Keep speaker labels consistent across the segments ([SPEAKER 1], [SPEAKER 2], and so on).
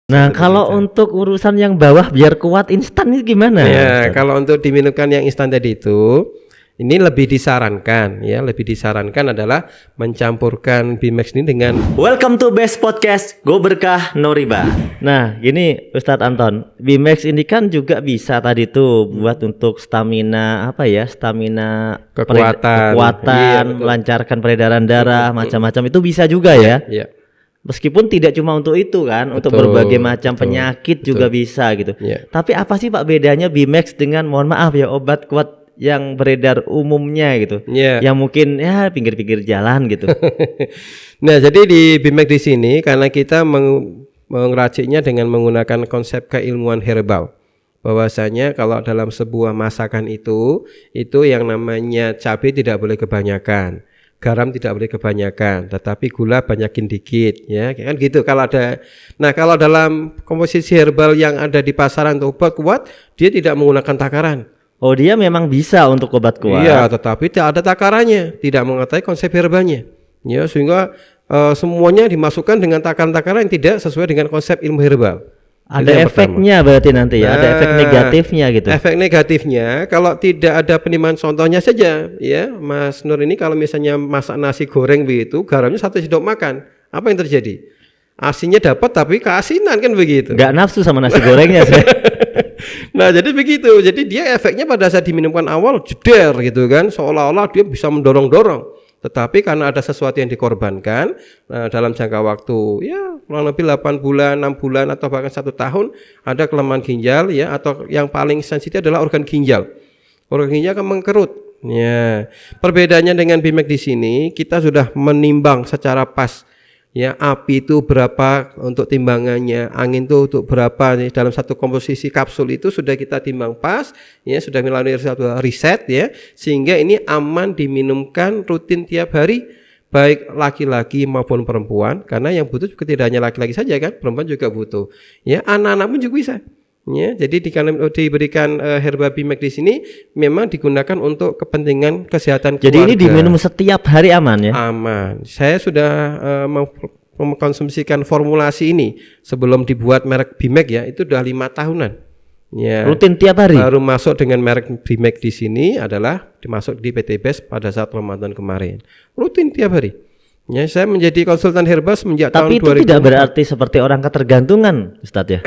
[SPEAKER 1] Nah, kalau untuk urusan yang bawah biar kuat instan ini gimana?
[SPEAKER 2] Ya, kalau untuk diminumkan yang instan tadi itu, ini lebih disarankan adalah mencampurkan Bimax ini dengan
[SPEAKER 1] Welcome to Best Podcast, Go Berkah Noriba. Nah, gini Ustadz Anton, Bimax ini kan juga bisa tadi tuh buat untuk stamina
[SPEAKER 2] kekuatan,
[SPEAKER 1] iya, melancarkan peredaran darah, macam-macam itu bisa juga ya.
[SPEAKER 2] Iya.
[SPEAKER 1] Meskipun tidak cuma untuk itu kan, untuk berbagai macam penyakit juga bisa gitu.
[SPEAKER 2] Yeah.
[SPEAKER 1] Tapi apa sih Pak bedanya Bimax dengan mohon maaf ya obat kuat yang beredar umumnya gitu?
[SPEAKER 2] Yeah.
[SPEAKER 1] Yang mungkin ya pinggir-pinggir jalan gitu.
[SPEAKER 2] Nah, jadi di Bimax di sini karena kita mengraciknya dengan menggunakan konsep keilmuan herbal. Bahwasanya kalau dalam sebuah masakan itu yang namanya cabai tidak boleh kebanyakan. Garam tidak boleh kebanyakan, tetapi gula banyakin dikit, ya kan gitu. Kalau dalam komposisi herbal yang ada di pasaran untuk obat kuat, dia tidak menggunakan takaran.
[SPEAKER 1] Oh, dia memang bisa untuk obat kuat.
[SPEAKER 2] Iya, tetapi tidak ada takarannya, tidak mengetahui konsep herbalnya, ya sehingga semuanya dimasukkan dengan takaran-takaran yang tidak sesuai dengan konsep ilmu herbal.
[SPEAKER 1] Ada efeknya berarti nanti ya, ada efek negatifnya gitu.
[SPEAKER 2] Efek negatifnya kalau tidak ada penimbangan, contohnya saja ya, Mas Nur ini kalau misalnya masak nasi goreng begitu, garamnya 1 sendok makan, apa yang terjadi? Asinnya dapat tapi keasinan kan begitu.
[SPEAKER 1] Nggak nafsu sama nasi gorengnya saya.
[SPEAKER 2] Nah jadi begitu, jadi dia efeknya pada saat diminumkan awal jeder gitu kan, seolah-olah dia bisa mendorong-dorong. Tetapi karena ada sesuatu yang dikorbankan dalam jangka waktu ya kurang lebih 8 bulan, 6 bulan atau bahkan 1 tahun ada kelemahan ginjal ya, atau yang paling sensitif adalah organ ginjal. Organ ginjal akan mengkerut. Ya, perbedaannya dengan Bimax di sini kita sudah menimbang secara pas. Ya, api itu berapa untuk timbangannya, angin itu untuk berapa nih, dalam satu komposisi kapsul itu sudah kita timbang pas, ya sudah melalui satu riset ya, sehingga ini aman diminumkan rutin tiap hari, baik laki-laki maupun perempuan, karena yang butuh juga tidak hanya laki-laki saja kan, perempuan juga butuh. Ya, anak-anak pun juga bisa. Ya, jadi diberikan herba Bimax di sini memang digunakan untuk kepentingan kesehatan keluarga.
[SPEAKER 1] Jadi ini diminum setiap hari aman ya?
[SPEAKER 2] Aman. Saya sudah mengkonsumsikan formulasi ini sebelum dibuat merek Bimax ya, itu sudah 5 tahunan. Ya.
[SPEAKER 1] Rutin tiap hari.
[SPEAKER 2] Baru masuk dengan merek Bimax di sini adalah dimasuk di PT Best pada saat Ramadan kemarin. Rutin tiap hari. Ya, saya menjadi konsultan herbal semenjak tahun 2000.
[SPEAKER 1] Tapi itu tidak berarti seperti orang ketergantungan, Ustadz ya.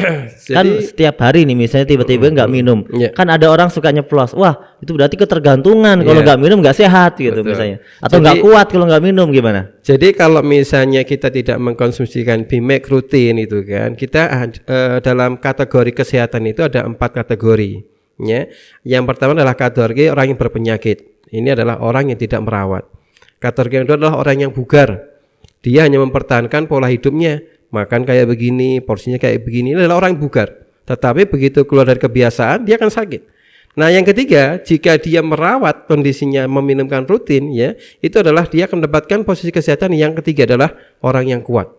[SPEAKER 1] Kan setiap hari nih misalnya tiba-tiba nggak minum. Kan ada orang suka nyeplos. Wah, itu berarti ketergantungan. Kalau nggak minum nggak sehat gitu. Betul. Misalnya. Atau nggak kuat kalau nggak minum gimana?
[SPEAKER 2] Jadi kalau misalnya kita tidak mengkonsumsikan Bimax rutin itu kan, kita dalam kategori kesehatan itu ada 4 kategori. Ya. Yang pertama adalah kategori orang yang berpenyakit. Ini adalah orang yang tidak merawat. Kategori kedua adalah orang yang bugar. Dia hanya mempertahankan pola hidupnya, makan kayak begini, porsinya kayak begini. Ini adalah orang yang bugar. Tetapi begitu keluar dari kebiasaan, dia akan sakit. Nah, yang ketiga, jika dia merawat kondisinya, meminumkan rutin, ya, itu adalah dia akan mendapatkan posisi kesehatan yang ketiga adalah orang yang kuat.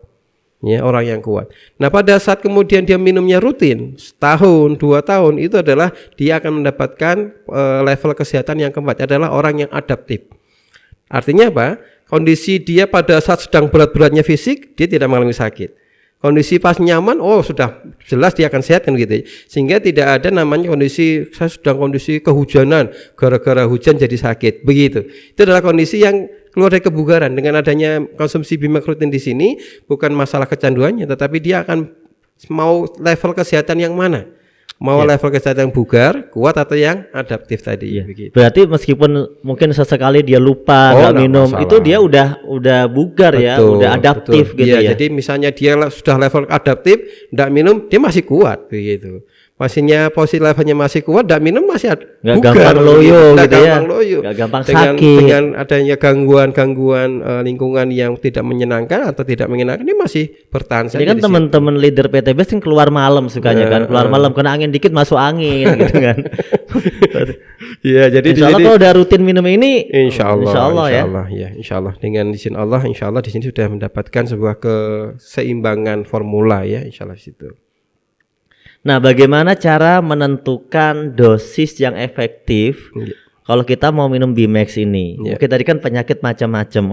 [SPEAKER 2] Ya, orang yang kuat. Nah, pada saat kemudian dia minumnya rutin, setahun, 2 tahun, itu adalah dia akan mendapatkan level kesehatan yang keempat, adalah orang yang adaptif. Artinya apa? Kondisi dia pada saat sedang berat-beratnya fisik, dia tidak mengalami sakit. Kondisi pas nyaman, oh sudah jelas dia akan sehat kan gitu. Sehingga tidak ada namanya kondisi saya sedang kondisi kehujanan, gara-gara hujan jadi sakit. Begitu. Itu adalah kondisi yang keluar dari kebugaran. Dengan adanya konsumsi Bimax rutin di sini, bukan masalah kecanduannya, tetapi dia akan mau level kesehatan yang mana? Mau level kesehatan yang bugar, kuat atau yang adaptif tadi. Begitu.
[SPEAKER 1] Berarti meskipun mungkin sesekali dia lupa nggak minum, masalah. Itu dia udah bugar. Betul, ya, udah adaptif. Betul. Gitu ya.
[SPEAKER 2] Jadi misalnya dia sudah level adaptif, nggak minum, dia masih kuat begitu. Pastinya posisi levelnya masih kuat, tidak minum masih
[SPEAKER 1] nggak gampang loyo gitu ya,
[SPEAKER 2] nggak
[SPEAKER 1] gampang sakit.
[SPEAKER 2] Dengan adanya gangguan lingkungan yang tidak menyenangkan atau tidak menyenangkan, ini masih bertahan saja.
[SPEAKER 1] Ini kan teman-teman leader PT Best kan keluar malam sukanya kan, keluar malam kena angin dikit masuk angin gitu kan.
[SPEAKER 2] Iya, jadi
[SPEAKER 1] insya Allah kalau udah rutin minum ini,
[SPEAKER 2] insya Allah
[SPEAKER 1] ya.
[SPEAKER 2] Insya Allah dengan izin Allah, insya Allah di sini sudah mendapatkan sebuah keseimbangan formula ya, insya Allah situ.
[SPEAKER 1] Nah, bagaimana cara menentukan dosis yang efektif kalau kita mau minum Bimax ini, mungkin tadi kan penyakit macam-macam.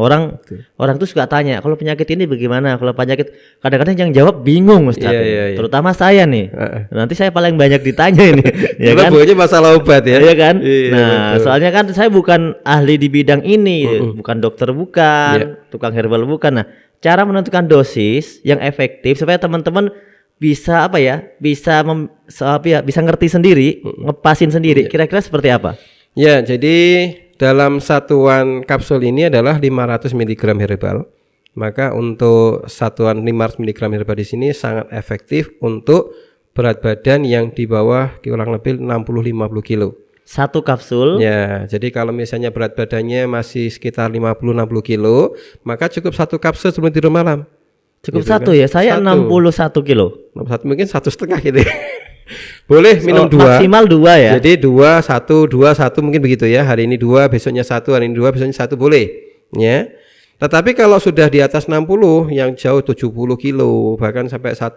[SPEAKER 1] Orang tuh suka tanya, kalau penyakit ini bagaimana? Kalau penyakit, kadang-kadang yang jawab bingung Ustaz. Terutama saya nih. Nanti saya paling banyak ditanya ini.
[SPEAKER 2] Ya kan? Pokoknya masalah obat ya.
[SPEAKER 1] Iya kan? Nah, betul. Soalnya kan saya bukan ahli di bidang ini, bukan dokter bukan, tukang herbal bukan. Nah, cara menentukan dosis yang efektif supaya teman-teman bisa bisa ngerti sendiri, ngepasin sendiri. Kira-kira seperti apa?
[SPEAKER 2] Ya, jadi dalam satuan kapsul ini adalah 500 mg herbal. Maka untuk satuan 500 mg herbal di sini sangat efektif untuk berat badan yang di bawah kurang lebih 60-50 kilo.
[SPEAKER 1] Satu kapsul.
[SPEAKER 2] Ya, jadi kalau misalnya berat badannya masih sekitar 50-60 kilo, maka cukup satu kapsul sebelum tidur malam.
[SPEAKER 1] Cukup gitu satu kan? Ya, saya 61 kilo.
[SPEAKER 2] 61 mungkin 1,5 gitu. Boleh minum 2.
[SPEAKER 1] Maksimal 2 ya.
[SPEAKER 2] Jadi 2, 1, 2, 1 mungkin begitu ya. Hari ini 2, besoknya 1, hari ini 2, besoknya 1 boleh. Ya. Tetapi kalau sudah di atas 60 yang jauh 70 kilo bahkan sampai 1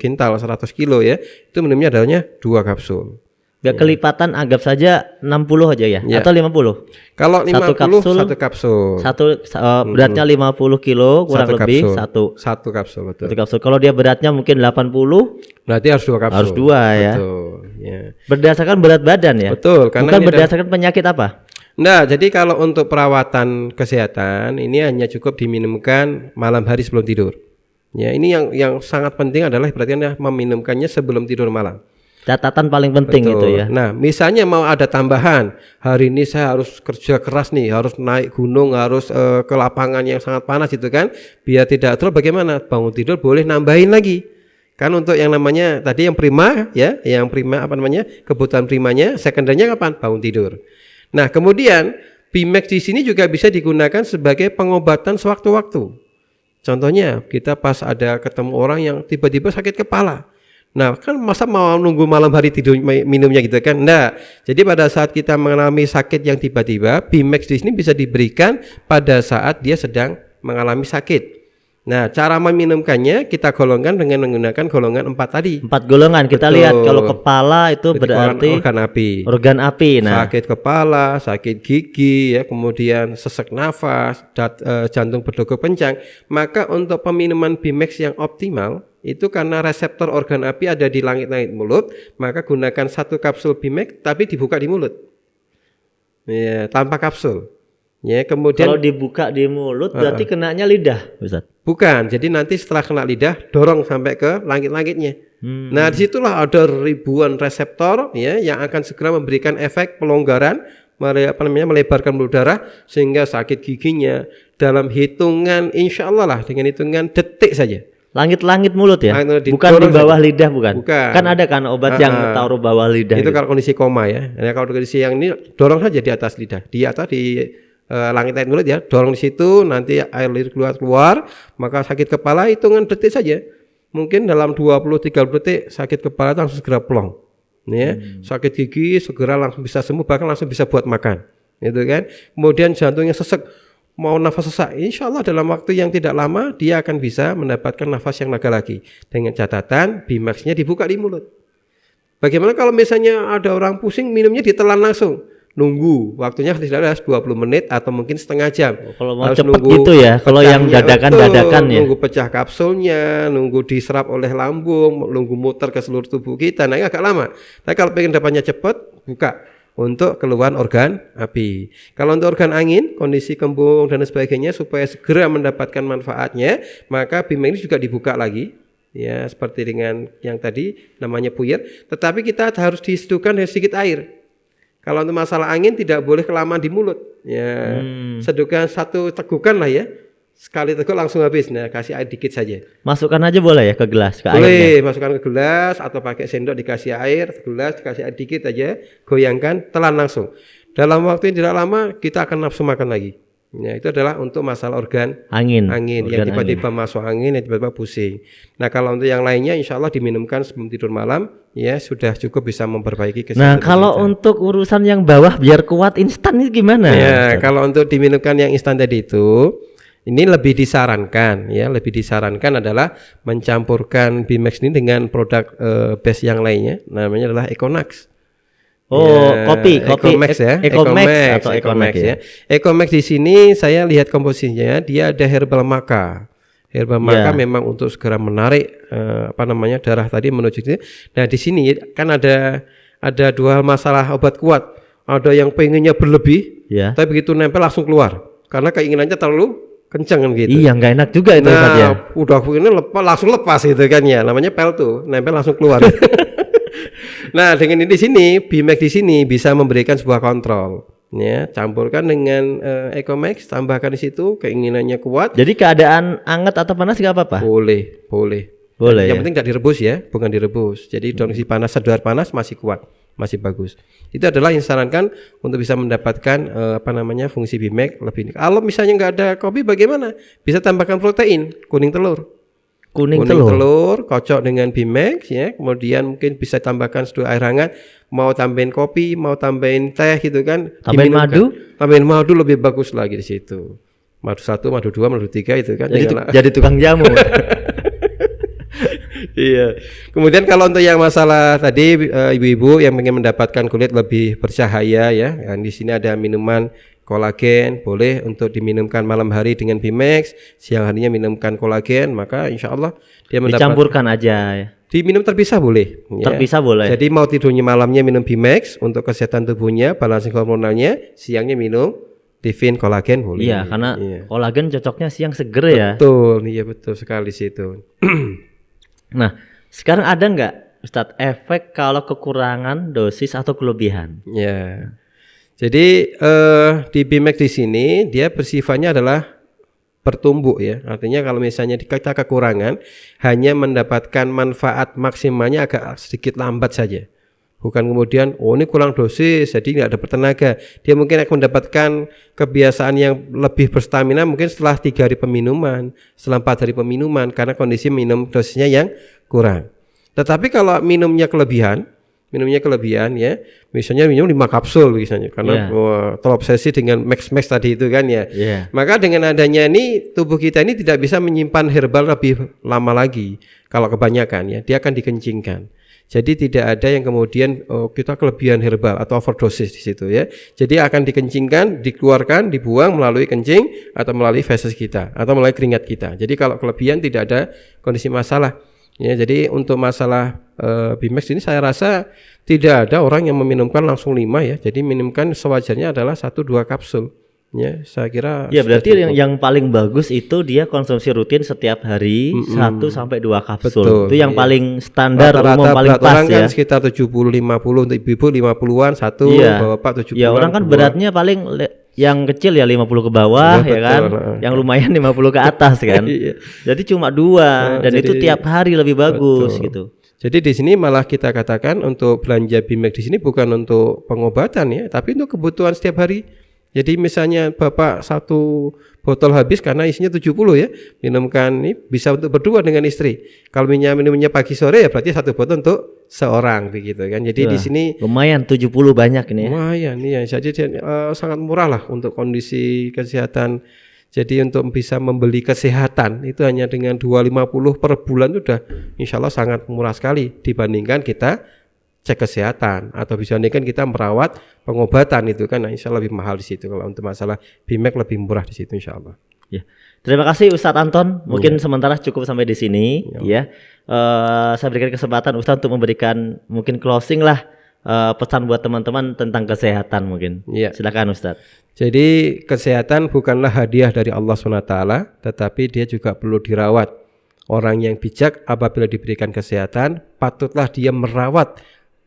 [SPEAKER 2] kintal 100 kilo ya, itu minumnya adanya 2 kapsul.
[SPEAKER 1] Biar kelipatan anggap saja 60 aja ya, atau 50.
[SPEAKER 2] Kalau 50 satu kapsul.
[SPEAKER 1] Beratnya 50 kilo kurang lebih
[SPEAKER 2] satu kapsul betul.
[SPEAKER 1] Satu kapsul. Kalau dia beratnya mungkin 80,
[SPEAKER 2] berarti harus 2 kapsul.
[SPEAKER 1] Harus 2 ya.
[SPEAKER 2] Betul, ya.
[SPEAKER 1] Berdasarkan berat badan ya.
[SPEAKER 2] Betul, karena
[SPEAKER 1] bukan berdasarkan penyakit apa?
[SPEAKER 2] Nah, jadi kalau untuk perawatan kesehatan ini hanya cukup diminumkan malam hari sebelum tidur. Ya, ini yang sangat penting adalah berarti meminumkannya sebelum tidur malam.
[SPEAKER 1] Catatan paling penting. Betul. Itu ya.
[SPEAKER 2] Nah, misalnya mau ada tambahan, hari ini saya harus kerja keras nih, harus naik gunung, harus ke lapangan yang sangat panas itu kan, biar tidak terus bagaimana? Bangun tidur boleh nambahin lagi. Kan untuk yang namanya tadi yang prima ya, kebutuhan primanya, sekundernya kapan? Bangun tidur. Nah, kemudian Bimax di sini juga bisa digunakan sebagai pengobatan sewaktu-waktu. Contohnya, kita pas ada ketemu orang yang tiba-tiba sakit kepala. Nah, kan masa mau nunggu malam hari tidur minumnya gitu kan? Nah, jadi pada saat kita mengalami sakit yang tiba-tiba, Bimax di sini bisa diberikan pada saat dia sedang mengalami sakit. Nah, cara meminumkannya kita golongkan dengan menggunakan golongan 4 tadi.
[SPEAKER 1] 4 golongan. Kita lihat kalau kepala itu berarti organ api. Nah,
[SPEAKER 2] sakit kepala, sakit gigi ya, kemudian sesak nafas, jantung berdegup kencang. Maka untuk peminuman Bimax yang optimal itu karena reseptor organ api ada di langit-langit mulut, maka gunakan 1 kapsul Bimax tapi dibuka di mulut. Ya, tanpa kapsul. Ya, kemudian
[SPEAKER 1] kalau dibuka di mulut berarti kenanya lidah, Ustaz.
[SPEAKER 2] Bukan, jadi nanti setelah kena lidah dorong sampai ke langit-langitnya. Nah, disitulah ada ribuan reseptor ya yang akan segera memberikan efek pelonggaran, melebarkan pembuluh darah sehingga sakit giginya dalam hitungan insya Allah lah, dengan hitungan detik saja.
[SPEAKER 1] Langit-langit mulut ya, bukan di bawah lidah, bukan. Kan ada kan obat yang taruh bawah lidah.
[SPEAKER 2] Itu gitu. Kalau kondisi koma ya. Nah, kalau kondisi yang ini dorong saja di atas lidah, di langit-langit mulut ya, dorong di situ, nanti air liur keluar, maka sakit kepala hitungan detik saja. Mungkin dalam 20-30 detik sakit kepala langsung segera plong. Ya, sakit gigi segera langsung bisa sembuh, bahkan langsung bisa buat makan. Gitu kan. Kemudian jantungnya sesek, mau nafas sesak, insya Allah dalam waktu yang tidak lama dia akan bisa mendapatkan nafas yang lega lagi. Dengan catatan Bimaxnya dibuka di mulut. Bagaimana kalau misalnya ada orang pusing minumnya ditelan langsung? Nunggu waktunya tidak 20 menit atau mungkin setengah jam.
[SPEAKER 1] Kalau mau cepat gitu ya, kalau yang dadakan ya.
[SPEAKER 2] Nunggu pecah kapsulnya, nunggu diserap oleh lambung, nunggu muter ke seluruh tubuh kita, nah ini agak lama. Tapi kalau pengen dapatnya cepat, buka untuk keluhan organ api. Kalau untuk organ angin, kondisi kembung dan sebagainya supaya segera mendapatkan manfaatnya, maka Bimax ini juga dibuka lagi. Ya, seperti dengan yang tadi namanya puyer, tetapi kita harus diseduhkan dengan sedikit air. Kalau untuk masalah angin tidak boleh kelamaan di mulut. Ya, seduhkan 1 tegukan lah ya. Sekali teguk langsung habis. Nah, kasih air dikit saja.
[SPEAKER 1] Masukkan aja boleh ya ke gelas, ke airnya.
[SPEAKER 2] Boleh, masukkan ke gelas atau pakai sendok dikasih air, gelas dikasih air dikit aja, goyangkan, telan langsung. Dalam waktu yang tidak lama kita akan nafsu makan lagi. Ya, itu adalah untuk masalah organ angin yang tiba-tiba masuk angin, yang tiba-tiba pusing. Nah, kalau untuk yang lainnya insya Allah diminumkan sebelum tidur malam, ya sudah cukup bisa memperbaiki kesehatan.
[SPEAKER 1] Nah, kalau untuk urusan yang bawah biar kuat instan ini gimana?
[SPEAKER 2] Ya, kalau untuk diminumkan yang instan tadi itu, ini lebih disarankan adalah mencampurkan Bimax ini dengan produk base yang lainnya, namanya adalah Econax.
[SPEAKER 1] Kopi
[SPEAKER 2] Ecomax ya.
[SPEAKER 1] Ecomax ya.
[SPEAKER 2] Ecomax di sini saya lihat komposisinya dia ada herbal maca. Herbal maca memang untuk segera menarik darah tadi menuju itu. Nah, di sini kan ada dua masalah obat kuat. Ada yang pengennya berlebih, tapi begitu nempel langsung keluar. Karena keinginannya terlalu kencang kan gitu.
[SPEAKER 1] Iya, nggak enak juga itu ya.
[SPEAKER 2] Udah ini langsung lepas gitu kan ya. Namanya pel tuh, nempel langsung keluar. Nah, dengan di sini Bimax di sini bisa memberikan sebuah kontrol. Ya, campurkan dengan Ecomax, tambahkan di situ keinginannya kuat.
[SPEAKER 1] Jadi keadaan hangat atau panas nggak apa-apa?
[SPEAKER 2] Boleh. Yang penting nggak direbus ya, bukan direbus. Jadi kondisi panas, sedar panas masih kuat, masih bagus. Itu adalah yang disarankan untuk bisa mendapatkan fungsi Bimax lebih. Kalau misalnya nggak ada kopi bagaimana? Bisa tambahkan protein, kuning telur. Kuning telur kocok dengan Bimax ya. Kemudian mungkin bisa tambahkan seduh air hangat. Mau tambahin kopi, mau tambahin teh gitu kan.
[SPEAKER 1] Tambahin madu?
[SPEAKER 2] Tambahin madu lebih bagus lagi di situ. Madu 1, madu 2, madu 3 itu kan.
[SPEAKER 1] Jadi tukang jamu.
[SPEAKER 2] Iya. Kemudian kalau untuk yang masalah tadi ibu-ibu yang ingin mendapatkan kulit lebih bercahaya ya. Di sini ada minuman kolagen, boleh untuk diminumkan malam hari dengan Bimax, siang harinya minumkan kolagen, maka insya Allah dia
[SPEAKER 1] dicampurkan aja ya.
[SPEAKER 2] Diminum terpisah boleh.
[SPEAKER 1] Terpisah boleh.
[SPEAKER 2] Jadi mau tidurnya malamnya minum Bimax untuk kesehatan tubuhnya, balancing hormonalnya, siangnya minum Divin kolagen boleh.
[SPEAKER 1] Iya, karena kolagen cocoknya siang seger ya.
[SPEAKER 2] Betul, iya betul sekali sih itu.
[SPEAKER 1] Nah, sekarang ada nggak Ustadz efek kalau kekurangan dosis atau kelebihan?
[SPEAKER 2] Ya. Jadi di Bimax di sini dia bersifatnya adalah bertumbuh ya. Artinya kalau misalnya kita kekurangan hanya mendapatkan manfaat maksimalnya agak sedikit lambat saja. Bukan kemudian ini kurang dosis jadi nggak dapat tenaga. Dia mungkin akan mendapatkan kebiasaan yang lebih berstamina mungkin setelah 3 hari peminuman, setelah 4 hari peminuman karena kondisi minum dosisnya yang kurang. Tetapi kalau minumnya kelebihan ya, misalnya minum 5 kapsul misalnya karena terobsesi dengan max tadi itu kan ya. Maka dengan adanya ini tubuh kita ini tidak bisa menyimpan herbal lebih lama lagi. Kalau kebanyakan ya, dia akan dikencingkan. Jadi tidak ada yang kemudian kita kelebihan herbal atau overdosis di situ ya. Jadi akan dikencingkan, dikeluarkan, dibuang melalui kencing atau melalui feses kita atau melalui keringat kita. Jadi kalau kelebihan tidak ada kondisi masalah. Ya, jadi untuk masalah Bimax ini saya rasa tidak ada orang yang meminumkan langsung 5 ya. Jadi minumkan sewajarnya adalah 1-2 kapsul. Ya, saya kira.
[SPEAKER 1] Ya, berarti yang paling bagus itu dia konsumsi rutin setiap hari 1-2 kapsul.
[SPEAKER 2] Betul,
[SPEAKER 1] itu yang paling standar umum paling pas
[SPEAKER 2] ya. Kan sekitar 70-50 untuk ibu-ibu 50-an satu, bapak 70-an.
[SPEAKER 1] Ya, orang kan beratnya paling yang kecil ya 50 ke bawah ya kan. Yang lumayan 50 ke atas kan. Jadi cuma 2 dan itu tiap hari lebih bagus gitu.
[SPEAKER 2] Jadi di sini malah kita katakan untuk belanja Bimax di sini bukan untuk pengobatan ya, tapi untuk kebutuhan setiap hari. Jadi misalnya Bapak 1 botol habis karena isinya 70 ya, minumkan ini bisa untuk berdua dengan istri. Kalau minumnya pagi sore ya berarti 1 botol untuk seorang begitu kan. Jadi di sini
[SPEAKER 1] lumayan 70 banyak ini ya.
[SPEAKER 2] Lumayan ya. Jadi sangat murah lah untuk kondisi kesehatan. Jadi untuk bisa membeli kesehatan itu hanya dengan 250 per bulan itu sudah insya Allah sangat murah sekali dibandingkan kita cek kesehatan atau bisa kan kita merawat pengobatan itu kan insya Allah lebih mahal di situ. Kalau untuk masalah Bimax lebih murah di situ insya Allah.
[SPEAKER 1] Ya. Terima kasih Ustadz Anton. Mungkin sementara cukup sampai di sini ya. Saya berikan kesempatan Ustadz untuk memberikan mungkin closing lah pesan buat teman-teman tentang kesehatan mungkin. Silakan Ustadz.
[SPEAKER 2] Jadi kesehatan bukanlah hadiah dari Allah SWT, tetapi dia juga perlu dirawat. Orang yang bijak apabila diberikan kesehatan patutlah dia merawat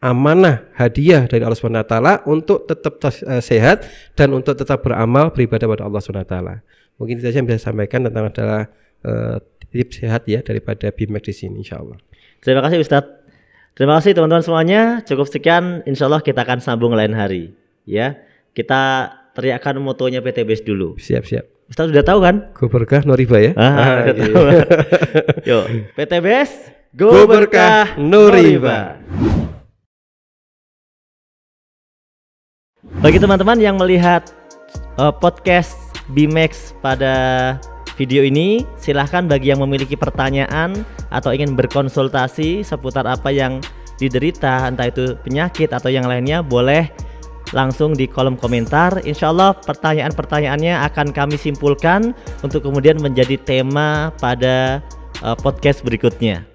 [SPEAKER 2] amanah hadiah dari Allah SWT untuk tetap sehat dan untuk tetap beramal beribadah pada Allah SWT. Mungkin itu saja yang bisa sampaikan tentang adalah tips sehat ya daripada Bimax di sini insyaallah. Terima kasih Ustadz.
[SPEAKER 1] Terima kasih teman-teman semuanya. Cukup sekian, insyaallah kita akan sambung lain hari. Ya, kita teriakkan motonya PT BES dulu.
[SPEAKER 2] Siap.
[SPEAKER 1] Ustadz sudah tahu kan?
[SPEAKER 2] Go berkah no riba ya.
[SPEAKER 1] Udah tahu. Yuk, PT BES Go berkah no riba. Bagi teman-teman yang melihat podcast Bimax pada video ini, silahkan bagi yang memiliki pertanyaan atau ingin berkonsultasi seputar apa yang diderita, entah itu penyakit atau yang lainnya, boleh langsung di kolom komentar. Insya Allah pertanyaan-pertanyaannya akan kami simpulkan untuk kemudian menjadi tema pada podcast berikutnya.